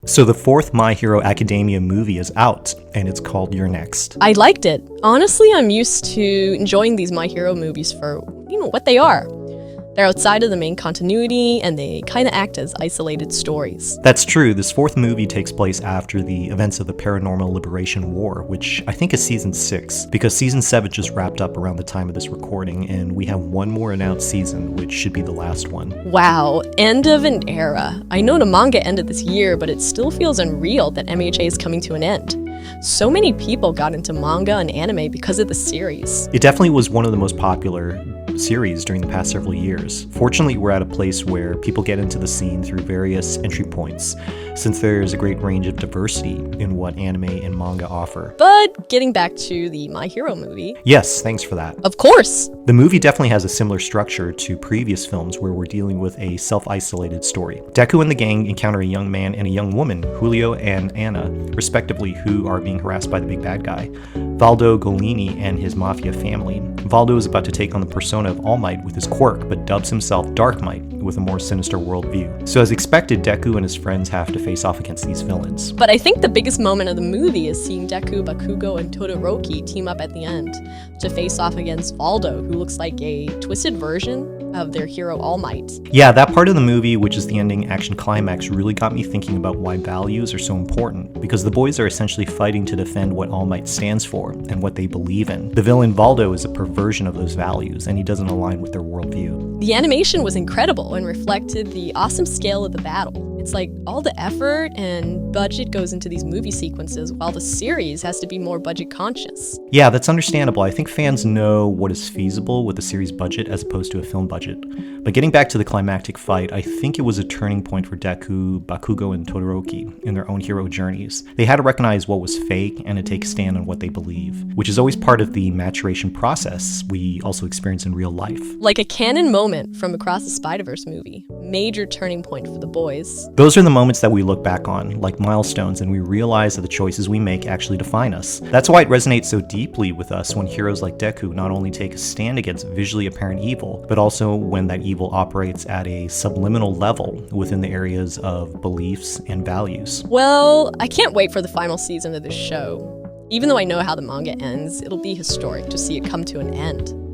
So the fourth My Hero Academia movie is out, and it's called You're Next. I liked it. Honestly, I'm used to enjoying these My Hero movies for, what they are. They're outside of the main continuity, and they kind of act as isolated stories. That's true. This fourth movie takes place after the events of the Paranormal Liberation War, which I think is season 6, because season 7 just wrapped up around the time of this recording, and we have one more announced season, which should be the last one. Wow, end of an era. I know the manga ended this year, but it still feels unreal that MHA is coming to an end. So many people got into manga and anime because of the series. It definitely was one of the most popular series during the past several years. Fortunately, we're at a place where people get into the scene through various entry points, since there's a great range of diversity in what anime and manga offer. But getting back to the My Hero movie. Yes, thanks for that. Of course! The movie definitely has a similar structure to previous films where we're dealing with a self-isolated story. Deku and the gang encounter a young man and a young woman, Julio and Anna, respectively, who are being harassed by the big bad guy, Valdo Golini and his mafia family. Valdo is about to take on the persona of All Might with his quirk, but dubs himself Dark Might with a more sinister worldview. So as expected, Deku and his friends have to face off against these villains. But I think the biggest moment of the movie is seeing Deku, Bakugo, and Todoroki team up at the end to face off against Valdo, who looks like a twisted version of their hero All Might. Yeah, that part of the movie, which is the ending action climax, really got me thinking about why values are so important, because the boys are essentially fighting to defend what All Might stands for and what they believe in. The villain Valdo is a perversion of those values, and he doesn't align with their worldview. The animation was incredible and reflected the awesome scale of the battle. It's like all the effort and budget goes into these movie sequences, while the series has to be more budget conscious. Yeah, that's understandable. I think fans know what is feasible with a series budget as opposed to a film budget. But getting back to the climactic fight, I think it was a turning point for Deku, Bakugo, and Todoroki in their own hero journeys. They had to recognize what was fake and to take a stand on what they believe, which is always part of the maturation process we also experience in real life. Like a canon moment from Across the Spider-Verse movie. Major turning point for the boys. Those are the moments that we look back on, like milestones, and we realize that the choices we make actually define us. That's why it resonates so deeply with us when heroes like Deku not only take a stand against visually apparent evil, but also when that evil operates at a subliminal level within the areas of beliefs and values. Well, I can't wait for the final season of this show. Even though I know how the manga ends, it'll be historic to see it come to an end.